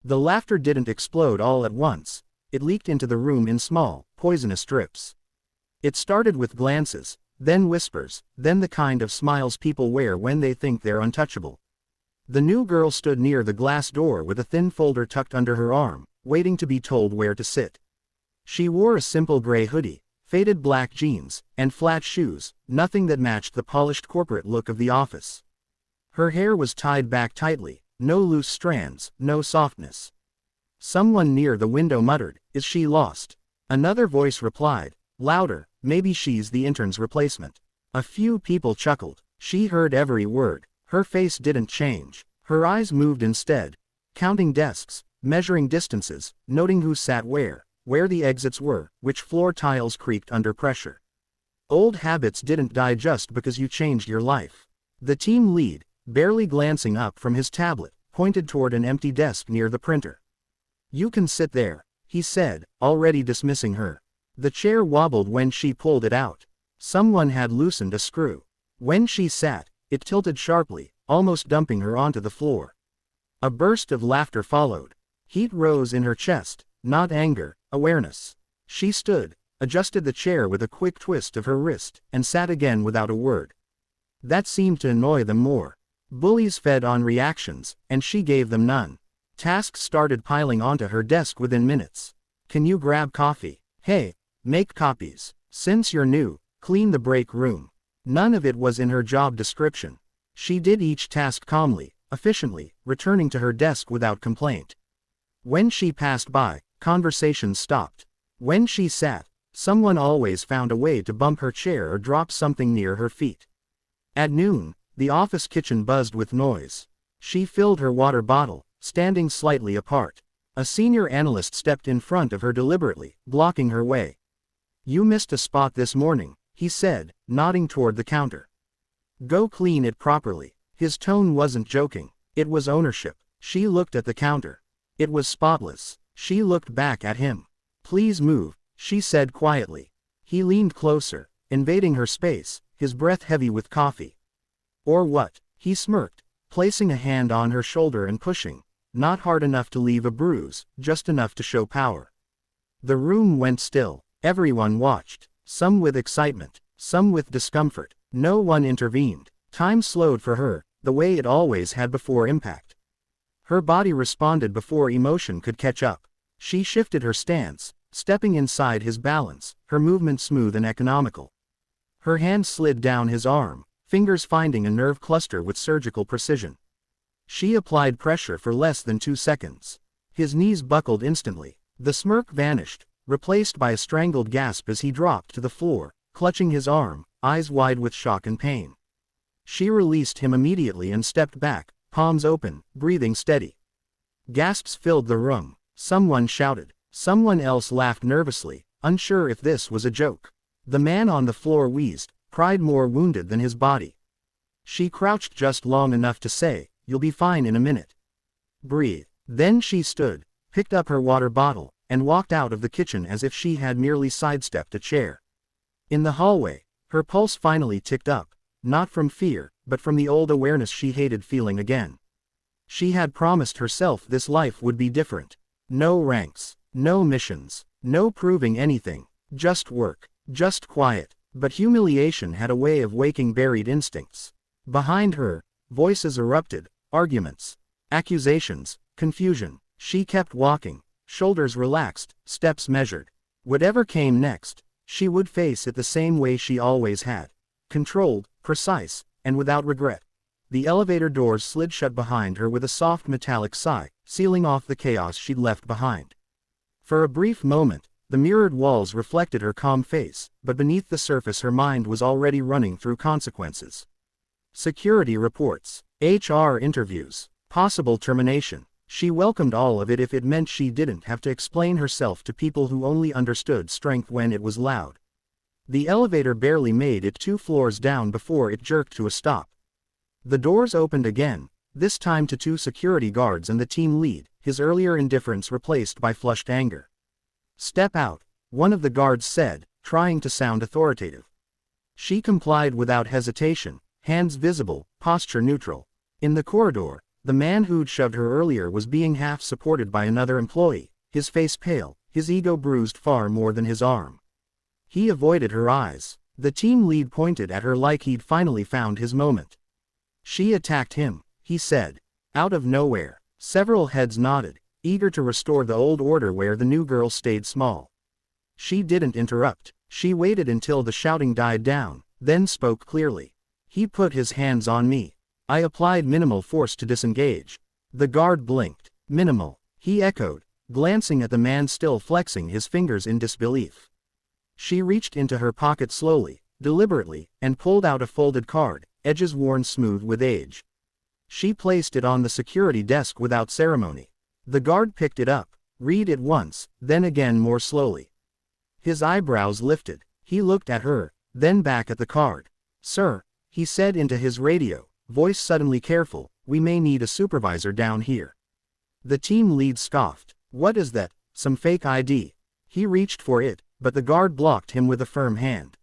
The laughter didn't explode all at once. It leaked into the room in small, poisonous drips. It started with glances, then whispers, then the kind of smiles people wear when they think they're untouchable. The new girl stood near the glass door with a thin folder tucked under her arm, waiting to be told where to sit. She wore a simple gray hoodie, faded black jeans, and flat shoes, nothing that matched the polished corporate look of the office. Her hair was tied back tightly, no loose strands, no softness. Someone near the window muttered, "Is she lost?" Another voice replied, louder, "Maybe she's the intern's replacement." A few people chuckled. She heard every word. Her face didn't change. Her eyes moved instead, counting desks, measuring distances, noting who sat where the exits were, which floor tiles creaked under pressure. Old habits didn't die just because you changed your life. The team lead, barely glancing up from his tablet, pointed toward an empty desk near the printer. "You can sit there," he said, already dismissing her. The chair wobbled when she pulled it out. Someone had loosened a screw. When she sat, it tilted sharply, almost dumping her onto the floor. A burst of laughter followed. Heat rose in her chest, not anger, awareness. She stood, adjusted the chair with a quick twist of her wrist, and sat again without a word. That seemed to annoy them more. Bullies fed on reactions, and she gave them none. Tasks started piling onto her desk within minutes. "Can you grab coffee? Hey, make copies. Since you're new, clean the break room." None of it was in her job description. She did each task calmly, efficiently, returning to her desk without complaint. When she passed by, conversations stopped. When she sat, someone always found a way to bump her chair or drop something near her feet. At noon, the office kitchen buzzed with noise. She filled her water bottle, standing slightly apart. A senior analyst stepped in front of her deliberately, blocking her way. "You missed a spot this morning," he said, nodding toward the counter. "Go clean it properly." His tone wasn't joking. It was ownership. She looked at the counter. It was spotless. She looked back at him. "Please move," she said quietly. He leaned closer, invading her space, his breath heavy with coffee. "Or what?" He smirked, placing a hand on her shoulder and pushing. Not hard enough to leave a bruise, just enough to show power. The room went still. Everyone watched. Some with excitement, some with discomfort. No one intervened. Time slowed for her, the way it always had before impact. Her body responded before emotion could catch up. She shifted her stance, stepping inside his balance, her movement smooth and economical. Her hand slid down his arm, fingers finding a nerve cluster with surgical precision. She applied pressure for less than 2 seconds. His knees buckled instantly. The smirk vanished, replaced by a strangled gasp as he dropped to the floor, clutching his arm, eyes wide with shock and pain. She released him immediately and stepped back, palms open, breathing steady. Gasps filled the room. Someone shouted. Someone else laughed nervously, unsure if this was a joke. The man on the floor wheezed, pride more wounded than his body. She crouched just long enough to say, "You'll be fine in a minute. Breathe." Then she stood, picked up her water bottle, and walked out of the kitchen as if she had merely sidestepped a chair. In the hallway, her pulse finally ticked up, not from fear, but from the old awareness she hated feeling again. She had promised herself this life would be different. No ranks, no missions, no proving anything, just work, just quiet. But humiliation had a way of waking buried instincts. Behind her, voices erupted, arguments, accusations, confusion. She kept walking, shoulders relaxed, steps measured. Whatever came next, she would face it the same way she always had. Controlled, precise, and without regret. The elevator doors slid shut behind her with a soft metallic sigh, sealing off the chaos she'd left behind. For a brief moment, the mirrored walls reflected her calm face, but beneath the surface her mind was already running through consequences. Security reports, HR interviews, possible termination. She welcomed all of it if it meant she didn't have to explain herself to people who only understood strength when it was loud. The elevator barely made it 2 floors down before it jerked to a stop. The doors opened again, this time to 2 security guards and the team lead, his earlier indifference replaced by flushed anger. "Step out," one of the guards said, trying to sound authoritative. She complied without hesitation, hands visible, posture neutral. In the corridor, The man who'd shoved her earlier was being half supported by another employee, his face pale, his ego bruised far more than his arm. He avoided her eyes. The team lead pointed at her like he'd finally found his moment. She attacked him, he said. Out of nowhere. Several heads nodded, eager to restore the old order where the new girl stayed small. She didn't interrupt. She waited until the shouting died down, then spoke clearly. He put his hands on me. I applied minimal force to disengage. The guard blinked. Minimal, he echoed, glancing at the man still flexing his fingers in disbelief. She reached into her pocket slowly, deliberately, and pulled out a folded card, edges worn smooth with age. She placed it on the security desk without ceremony. The guard picked it up, read it once, then again more slowly. His eyebrows lifted. He looked at her, then back at the card. Sir, he said into his radio, voice suddenly careful, we may need a supervisor down here. The team lead scoffed. What is that, some fake ID? He reached for it, but the guard blocked him with a firm hand.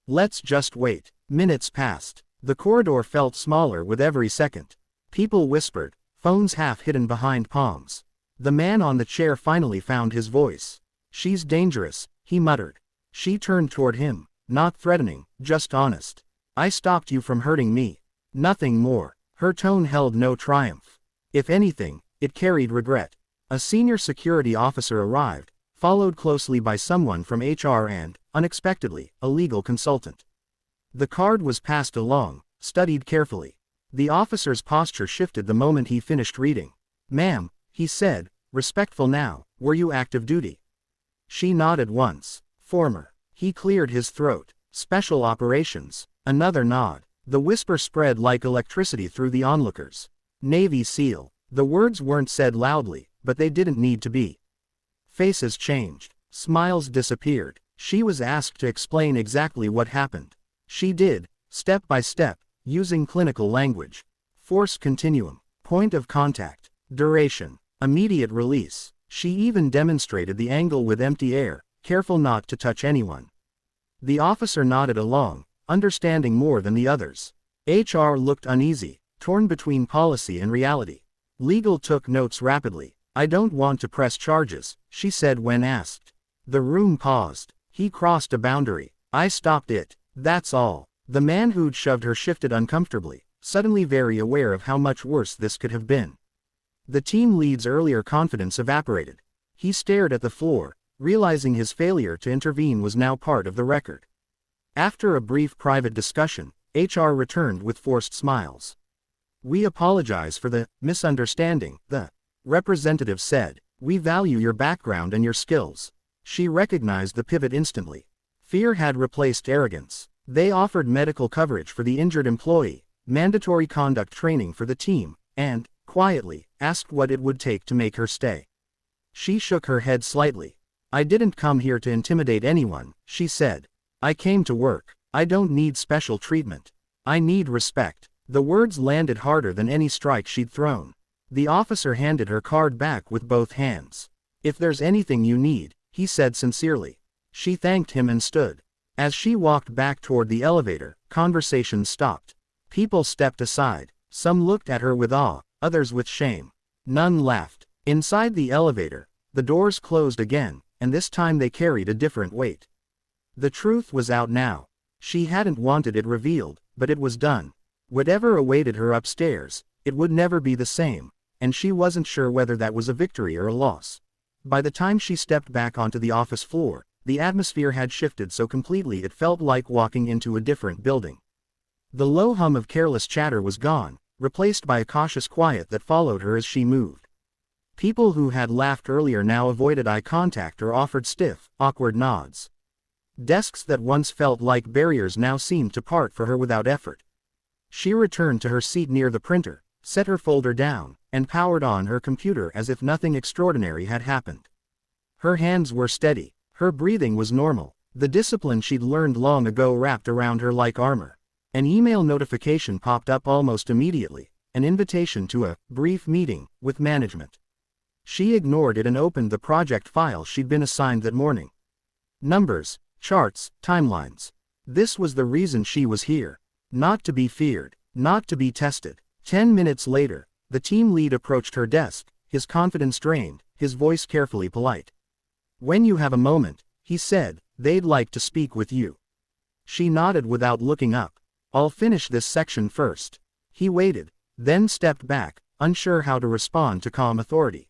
Let's just wait. Minutes passed. The corridor felt smaller with every second. People whispered, phones half hidden behind palms. The man on the chair finally found his voice. She's dangerous, he muttered. She turned toward him, not threatening, just honest. I stopped you from hurting me. Nothing more. Her tone held no triumph. If anything, it carried regret. A senior security officer arrived, followed closely by someone from HR and, unexpectedly, a legal consultant. The card was passed along, studied carefully. The officer's posture shifted the moment he finished reading. Ma'am, he said, respectful now, were you active duty? She nodded once. Former. He cleared his throat. Special operations. Another nod. The whisper spread like electricity through the onlookers. Navy SEAL. The words weren't said loudly, but they didn't need to be. Faces changed. Smiles disappeared. She was asked to explain exactly what happened. She did, step by step, using clinical language. Force continuum. Point of contact. Duration. Immediate release. She even demonstrated the angle with empty air, careful not to touch anyone. The officer nodded along, understanding more than the others. HR looked uneasy, torn between policy and reality. Legal took notes rapidly. I don't want to press charges, she said when asked. The room paused. He crossed a boundary. I stopped it, that's all. The man who'd shoved her shifted uncomfortably, suddenly very aware of how much worse this could have been. The team lead's earlier confidence evaporated. He stared at the floor, realizing his failure to intervene was now part of the record. After a brief private discussion, HR returned with forced smiles. We apologize for the misunderstanding, the representative said. We value your background and your skills. She recognized the pivot instantly. Fear had replaced arrogance. They offered medical coverage for the injured employee, mandatory conduct training for the team, and, quietly, asked what it would take to make her stay. She shook her head slightly. I didn't come here to intimidate anyone, she said. I came to work. I don't need special treatment. I need respect. The words landed harder than any strike she'd thrown. The officer handed her card back with both hands. If there's anything you need, he said sincerely. She thanked him and stood. As she walked back toward the elevator, conversation stopped. People stepped aside. Some looked at her with awe, others with shame. None laughed. Inside the elevator, the doors closed again, and this time they carried a different weight. The truth was out now. She hadn't wanted it revealed, but it was done. Whatever awaited her upstairs, it would never be the same, and she wasn't sure whether that was a victory or a loss. By the time she stepped back onto the office floor, the atmosphere had shifted so completely it felt like walking into a different building. The low hum of careless chatter was gone, replaced by a cautious quiet that followed her as she moved. People who had laughed earlier now avoided eye contact or offered stiff, awkward nods. Desks that once felt like barriers now seemed to part for her without effort. She returned to her seat near the printer, set her folder down, and powered on her computer as if nothing extraordinary had happened. Her hands were steady. Her breathing was normal. The discipline she'd learned long ago wrapped around her like armor. An email notification popped up almost immediately, an invitation to a brief meeting with management. She ignored it and opened the project file she'd been assigned that morning. Numbers, charts, timelines. This was the reason she was here. Not to be feared, not to be tested. 10 minutes later, The team lead approached her desk, his confidence drained, his voice carefully polite. "When you have a moment," he said, "they'd like to speak with you." She nodded without looking up. "I'll finish this section first." He waited, then stepped back, unsure how to respond to calm authority.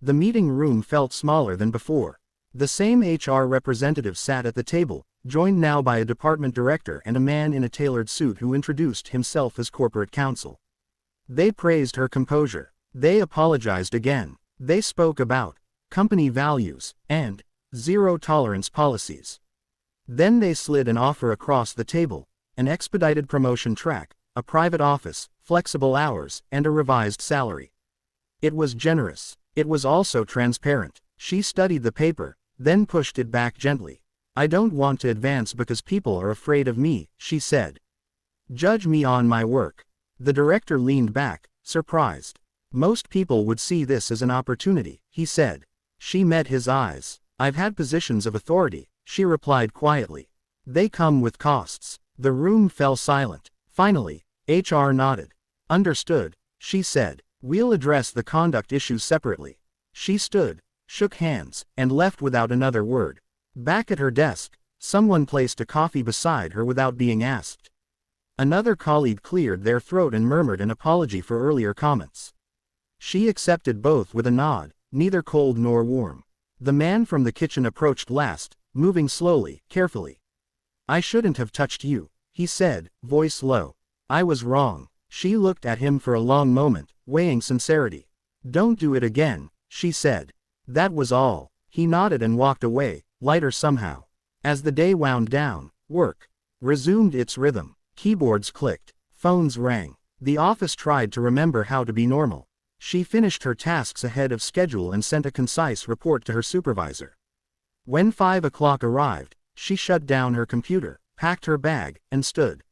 The meeting room felt smaller than before. The same HR representative sat at the table, joined now by a department director and a man in a tailored suit who introduced himself as corporate counsel. They praised her composure. They apologized again. They spoke about company values and zero-tolerance policies. Then they slid an offer across the table, an expedited promotion track, a private office, flexible hours, and a revised salary. It was generous. It was also transparent. She studied the paper, then pushed it back gently. "I don't want to advance because people are afraid of me," she said. "Judge me on my work." The director leaned back, surprised. "Most people would see this as an opportunity," he said. She met his eyes. "I've had positions of authority," she replied quietly. "They come with costs." The room fell silent. Finally, HR nodded. "Understood," she said. "We'll address the conduct issues separately." She stood, shook hands, and left without another word. Back at her desk, someone placed a coffee beside her without being asked. Another colleague cleared their throat and murmured an apology for earlier comments. She accepted both with a nod, neither cold nor warm. The man from the kitchen approached last, moving slowly, carefully. "I shouldn't have touched you," he said, voice low. "I was wrong." She looked at him for a long moment, weighing sincerity. "Don't do it again," she said. That was all. He nodded and walked away, lighter somehow. As the day wound down, work resumed its rhythm. Keyboards clicked. Phones rang. The office tried to remember how to be normal. She finished her tasks ahead of schedule and sent a concise report to her supervisor. When 5 o'clock arrived, she shut down her computer, packed her bag, and stood.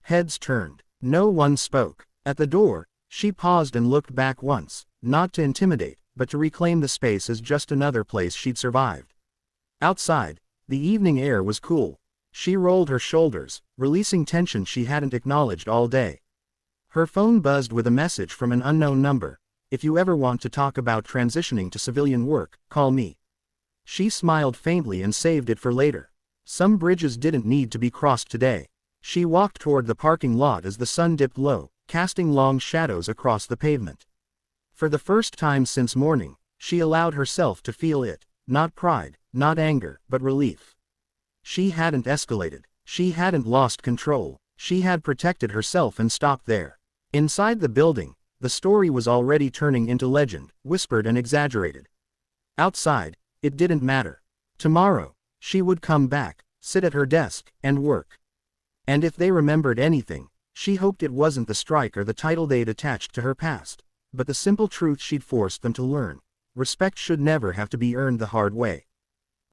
Heads turned. No one spoke. At the door, she paused and looked back once, not to intimidate, but to reclaim the space as just another place she'd survived. Outside, the evening air was cool. She rolled her shoulders, releasing tension she hadn't acknowledged all day. Her phone buzzed with a message from an unknown number. "If you ever want to talk about transitioning to civilian work, call me." She smiled faintly and saved it for later. Some bridges didn't need to be crossed today. She walked toward the parking lot as the sun dipped low, casting long shadows across the pavement. For the first time since morning, she allowed herself to feel it, not pride, not anger, but relief. She hadn't escalated. She hadn't lost control. She had protected herself and stopped there. Inside the building, the story was already turning into legend, whispered and exaggerated. Outside, it didn't matter. Tomorrow, she would come back, sit at her desk, and work. And if they remembered anything, she hoped it wasn't the strike or the title they'd attached to her past, but the simple truth she'd forced them to learn. Respect should never have to be earned the hard way.